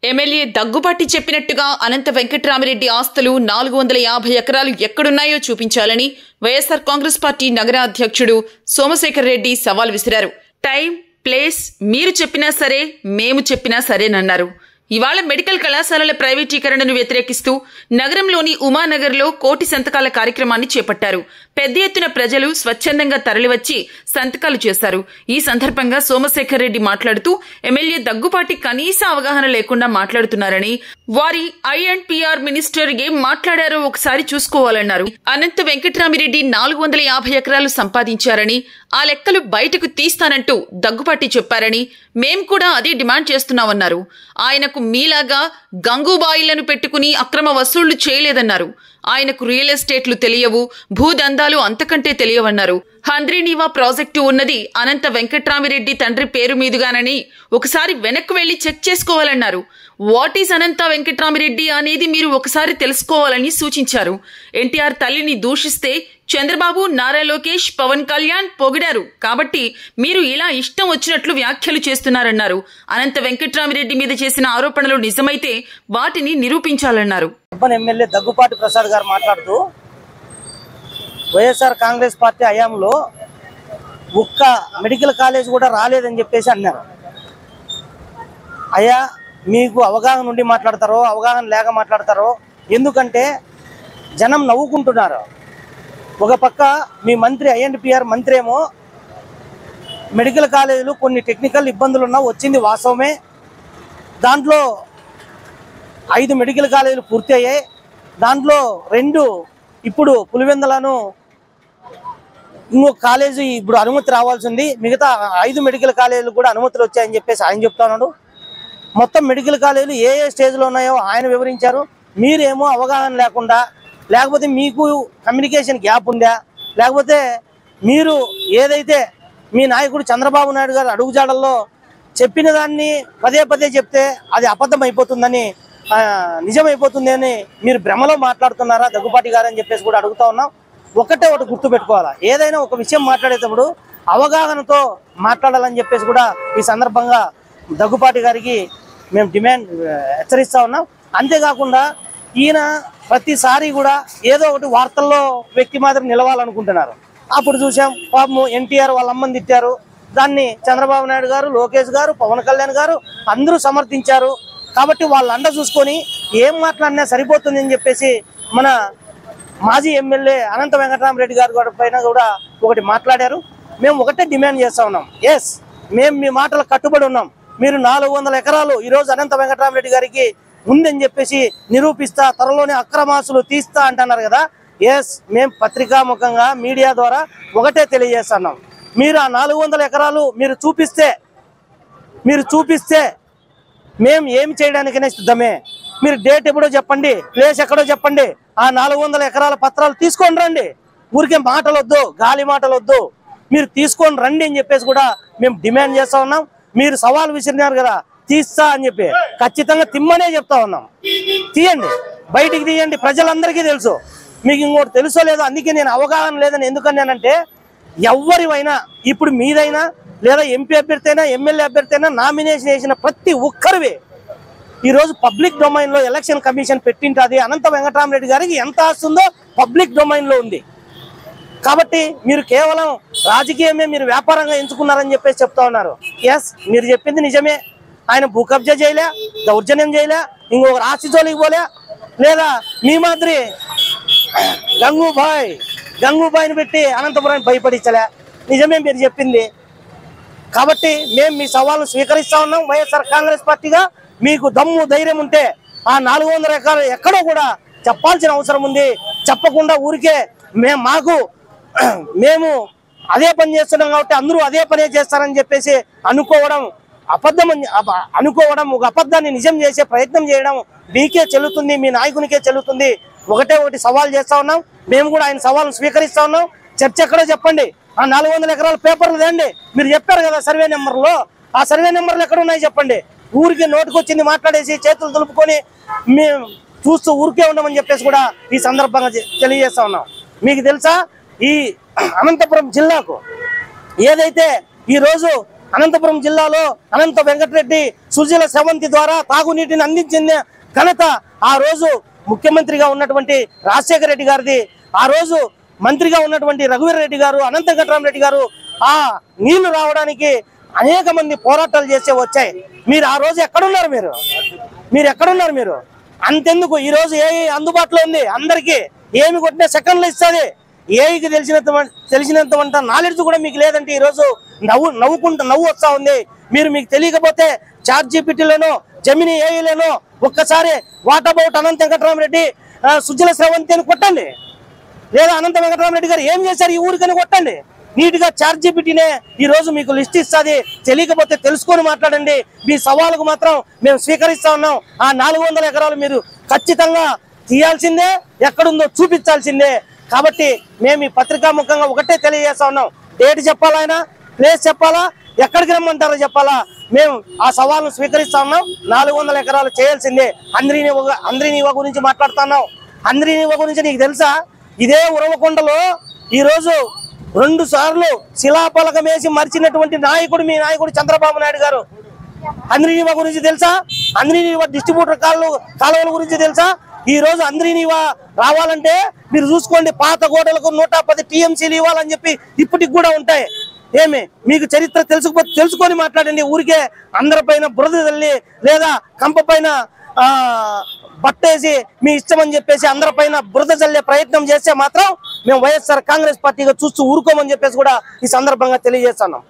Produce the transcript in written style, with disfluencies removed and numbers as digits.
MLA Daggubati చెప్పినట్టుగా అనంత వెంకట్రామిరెడ్డి ఆస్తులు 450 ఎకరాలు ఎక్కడున్నాయో చూపించాలని వైఎస్ఆర్ కాంగ్రెస్ పార్టీ నగర అధ్యక్షుడు సోమశేఖర్ రెడ్డి సవాల్ విసిరారు. టైం, ప్లేస్ మీరు చెప్పినా సరే, మేము చెప్పినా సరేనన్నారు. ఇవాళ మెడికల్ కళాశాలల ప్రైవేటీకరణను వ్యతిరేకిస్తూ నగరంలోని ఉమానగర్లో 1 కోటి సంతకాల కార్యక్రమాన్ని చేపట్టారు. పెద్ద ఎత్తున ప్రజలు స్వచ్ఛందంగా తరలివచ్చి సంతకాలు చేశారు. ఈ సందర్భంగా సోమశేఖర్ రెడ్డి మాట్లాడుతూ ఎమ్మెల్యే దగ్గుబాటి కనీస అవగాహన లేకుండా మాట్లాడుతున్నారని, వారి I&PR మినిస్టర్ ఏం మాట్లాడారో ఒకసారి చూసుకోవాలన్నారు. అనంత వెంకట్రామిరెడ్డి 450 ఎకరాలు సంపాదించారని, ఆ లెక్కలు బయటకు తీస్తానంటూ దగ్గుబాటి చెప్పారని, మేం కూడా అదే డిమాండ్ చేస్తున్నామన్నారు. ఆయనకు మీలాగా గంగూబాయిలను పెట్టుకుని అక్రమ వసూళ్లు చేయలేదన్నారు. ఆయనకు రియల్ ఎస్టేట్లు తెలియవు, భూదందాలు అంతకంటే తెలియవన్నారు. హంద్రీనీవా ప్రాజెక్టు ఉన్నది అనంత వెంకట్రామిరెడ్డి తండ్రి పేరు మీదుగానని ఒకసారి వెనక్కు వెళ్లి చెక్ చేసుకోవాలన్నారు. వాట్ ఈజ్ అనంత వెంకట్రామిరెడ్డి అనేది మీరు ఒకసారి తెలుసుకోవాలని సూచించారు. ఎన్టీఆర్ తల్లిని దూషిస్తే చంద్రబాబు, నారా లోకేష్, పవన్ కళ్యాణ్ పొగిడారు కాబట్టి మీరు ఇలా ఇష్టం వచ్చినట్లు వ్యాఖ్యలు చేస్తున్నారన్నారు. అనంత వెంకట్రామిరెడ్డి మీద చేసిన ఆరోపణలు నిజమైతే వాటిని నిరూపించాలన్నారు. ఎమ్మెల్యే దగ్గుపాటి ప్రసాద్ గారు మాట్లాడుతూ వైఎస్ఆర్ కాంగ్రెస్ పార్టీ హయాంలో ఒక్క మెడికల్ కాలేజ్ కూడా రాలేదని చెప్పేసి అన్నారు. అయ్యా, మీకు అవగాహన ఉండి మాట్లాడతారో అవగాహన లేక మాట్లాడతారో, ఎందుకంటే జనం నవ్వుకుంటున్నారు. ఒక పక్క మీ మంత్రి I&PR మంత్రి ఏమో మెడికల్ కాలేజీలు కొన్ని టెక్నికల్ ఇబ్బందులు ఉన్నా వచ్చింది వాస్తవమే, దాంట్లో 5 మెడికల్ కాలేజీలు పూర్తి అయ్యాయి, దాంట్లో 2 ఇప్పుడు పులివెందులను ఇంకొక కాలేజీ ఇప్పుడు అనుమతి రావాల్సింది, మిగతా 5 మెడికల్ కాలేజీలు కూడా అనుమతులు వచ్చాయని చెప్పేసి ఆయన చెప్తున్నాడు. మొత్తం మెడికల్ కాలేజీలు ఏ స్టేజ్లో ఉన్నాయో ఆయన వివరించారు. మీరేమో అవగాహన లేకుండా, లేకపోతే మీకు కమ్యూనికేషన్ గ్యాప్ ఉందా, లేకపోతే మీరు ఏదైతే మీ నాయకుడు చంద్రబాబు నాయుడు గారు అడుగుజాడల్లో చెప్పిన దాన్ని పదే చెప్తే అది అబద్ధం అయిపోతుందని, నిజమైపోతుంది అని మీరు భ్రమలో మాట్లాడుతున్నారా దగ్గుబాటి గారు అని చెప్పేసి కూడా అడుగుతా ఉన్నాం. ఒకటి గుర్తుపెట్టుకోవాలా, ఏదైనా ఒక విషయం మాట్లాడేటప్పుడు అవగాహనతో మాట్లాడాలని చెప్పేసి కూడా ఈ సందర్భంగా దగ్గుబాటి గారికి మేము హెచ్చరిస్తా ఉన్నాం. అంతేకాకుండా ఈయన ప్రతిసారి కూడా ఏదో ఒకటి వార్తల్లో వ్యక్తి మాత్రం నిలవాలనుకుంటున్నారు. అప్పుడు చూసాం పాపం ఎన్టీఆర్ వాళ్ళ అమ్మని తిట్టారు, దాన్ని చంద్రబాబు నాయుడు గారు, లోకేష్ గారు, పవన్ కళ్యాణ్ గారు అందరూ సమర్థించారు. కాబట్టి వాళ్ళ అండ చూసుకొని ఏం మాట్లాడినా సరిపోతుంది అని చెప్పేసి మన మాజీ ఎమ్మెల్యే అనంత వెంకట్రామిరెడ్డి గారి పైన కూడా ఒకటి మాట్లాడారు. మేము ఒకటే డిమాండ్ చేస్తా ఉన్నాం. ఎస్, మేము మీ మాటలకు కట్టుబడి ఉన్నాం. మీరు 400 ఎకరాలు ఈరోజు అనంత వెంకట్రామిరెడ్డి గారికి ఉందని చెప్పేసి నిరూపిస్తా, త్వరలోనే అక్రమాసులు తీస్తా అంటున్నారు కదా. ఎస్, మేము పత్రికాముఖంగా మీడియా ద్వారా ఒకటే తెలియజేస్తున్నాం. మీరు ఆ 400 ఎకరాలు మీరు చూపిస్తే మేము ఏమి చేయడానికైనా సిద్ధమే. మీరు డేట్ ఎప్పుడో చెప్పండి, ప్లేస్ ఎక్కడో చెప్పండి, ఆ 400 ఎకరాల పత్రాలు తీసుకొని రండి. ఊరికే మాటలు వద్దు, గాలి మాటలు వద్దు, మీరు తీసుకొని రండి అని చెప్పేసి కూడా మేము డిమాండ్ చేస్తా ఉన్నాం. మీరు సవాల్ విసిరినారు కదా, తీస్తా అని చెప్పి ఖచ్చితంగా తిమ్మనే చెప్తా ఉన్నాం. తీయండి, బయటికి తీయండి, ప్రజలందరికీ తెలుసు. మీకు ఇంకోటి తెలుసో లేదో, అందుకే నేను అవగాహన లేదని ఎందుకన్నానంటే, ఎవరివైనా ఇప్పుడు మీదైనా లేదా ఎంపీ అభ్యర్థి అయినా ఎమ్మెల్యే అభ్యర్థి అయినా నామినేషన్ వేసిన ప్రతి ఒక్కరివి ఈరోజు పబ్లిక్ డొమైన్లో ఎలక్షన్ కమిషన్ పెట్టింటుంది. అనంత వెంకట్రామిరెడ్డి గారికి ఎంత ఆస్తుందో పబ్లిక్ డొమైన్లో ఉంది. కాబట్టి మీరు కేవలం రాజకీయమే మీరు వ్యాపారంగా ఎంచుకున్నారని చెప్పేసి చెప్తా ఉన్నారు. ఎస్, మీరు చెప్పింది నిజమే. ఆయన భూ కబ్జా చేయలే, దౌర్జన్యం చేయలే, ఇంకొక రాశి జోలికి పోలే, లేదా మీ మాదిరి గంగూబాయిని పెట్టి అనంతపురాన్ని భయపడించలే. నిజమే మీరు చెప్పింది. కాబట్టి మేము మీ సవాళ్ళను స్వీకరిస్తా ఉన్నాం. వైఎస్ఆర్ కాంగ్రెస్ పార్టీగా మీకు దమ్ము ధైర్యం ఉంటే ఆ 400 ఎకరాలు ఎక్కడో కూడా చెప్పాల్సిన అవసరం ఉంది. చెప్పకుండా ఊరికే మేము అదే పని చేస్తున్నాం కాబట్టి అందరూ అదే పనే చేస్తారని చెప్పేసి అనుకోవడం, ఒక అబద్ధాన్ని నిజం చేసే ప్రయత్నం చేయడం మీకే చెల్లుతుంది, మీ నాయకునికే చెల్లుతుంది. ఒకటి సవాల్ చేస్తా ఉన్నాం. మేము కూడా ఆయన సవాల్ను స్వీకరిస్తా ఉన్నాం. చర్చ ఎక్కడో చెప్పండి, ఆ 400 ఎకరాల పేపర్లు తేండి. మీరు చెప్పారు కదా సర్వే నెంబర్లో, ఆ సర్వే నెంబర్లు ఎక్కడ ఉన్నాయి చెప్పండి. ఊరికి నోటుకొచ్చింది మాట్లాడేసి చేతులు దులుపుకొని మేము చూస్తూ ఊరికే ఉండమని చెప్పేసి కూడా ఈ సందర్భంగా తెలియజేస్తా ఉన్నాం. మీకు తెలుసా, ఈ అనంతపురం జిల్లాకు ఏదైతే ఈరోజు అనంతపురం జిల్లాలో అనంత వెంకటరెడ్డి సుజల స్రవంతి ద్వారా తాగునీటిని అందించిన ఘనత ఆ రోజు ముఖ్యమంత్రిగా ఉన్నటువంటి రాజశేఖర రెడ్డి గారిది. ఆ రోజు మంత్రిగా ఉన్నటువంటి రఘువీర్ రెడ్డి గారు, అనంత వెంకటరామరెడ్డి గారు ఆ నీళ్లు రావడానికి అనేక మంది పోరాటాలు చేసే వచ్చాయి. మీరు ఆ రోజు ఎక్కడున్నారు? మీరు ఎక్కడున్నారు? మీరు అంతెందుకు ఈరోజు ఏఐ అందుబాటులో ఉంది అందరికీ. ఏమి కొట్టినా సెకండ్లో ఇస్తుంది. ఏఐకి తెలిసినంత నాలెడ్జ్ కూడా మీకు లేదంటే ఈరోజు నవ్వు వస్తూ ఉంది. మీకు తెలియకపోతే ChatGPTలోనో జెమిని ఏఐలోనో ఒక్కసారి వాట్ అబౌట్ అనంత వెంకటరామరెడ్డి సుజల స్రవంతి అని కొట్టండి, లేదా అనంత వెంకటరామరెడ్డి గారు ఏం చేశారు ఈ ఊరికని కొట్టండి. నీట్గా ChatGPTనే ఈ రోజు మీకు లిస్ట్ ఇస్తుంది. తెలియకపోతే తెలుసుకొని మాట్లాడండి. మీ సవాలుకు మాత్రం మేము స్వీకరిస్తా ఉన్నాం. ఆ 400 ఎకరాలు మీరు ఖచ్చితంగా తీయాల్సిందే, ఎక్కడుందో చూపించాల్సిందే. కాబట్టి మేము ఈ పత్రికాముఖంగా ఒకటే తెలియజేస్తా ఉన్నాం. డేట్ చెప్పాలా, ఆయన ప్లేస్ చెప్పాలా, ఎక్కడికి రమ్మంటారో చెప్పాలా. మేము ఆ సవాల్ను స్వీకరిస్తా ఉన్నాం. 400 ఎకరాలు చేయాల్సిందే. అంద్రీనీవా గురించి మాట్లాడుతున్నాం. అంద్రీనీవా గురించి నీకు తెలుసా? ఇదే ఉరవకొండలో ఈరోజు 2 సార్లు శిలాఫలకం వేసి మర్చినటువంటి నాయకుడు మీ నాయకుడు చంద్రబాబు నాయుడు గారు. అంద్రీనీవా గురించి తెలుసా? అంద్రీనీవా డిస్ట్రిబ్యూటర్ కాలువల గురించి తెలుసా? ఈ రోజు అంద్రీనీవా రావాలంటే మీరు చూసుకోండి, పాత గోడలకు 110 TMCలు ఇవ్వాలని చెప్పి ఇప్పటికి కూడా ఉంటాయి. ఏమి మీకు చరిత్ర తెలుసుకొని మాట్లాడండి. ఊరికే అందరిపైన బురద తల్లి లేదా కంప పైన బట్టేసి మీ ఇష్టం అని చెప్పేసి అందరిపైన బురద చల్లే ప్రయత్నం చేస్తే మాత్రం మేము వైఎస్ఆర్ కాంగ్రెస్ పార్టీగా చూస్తూ ఊరుకోమని చెప్పేసి కూడా ఈ సందర్భంగా తెలియజేస్తున్నాం.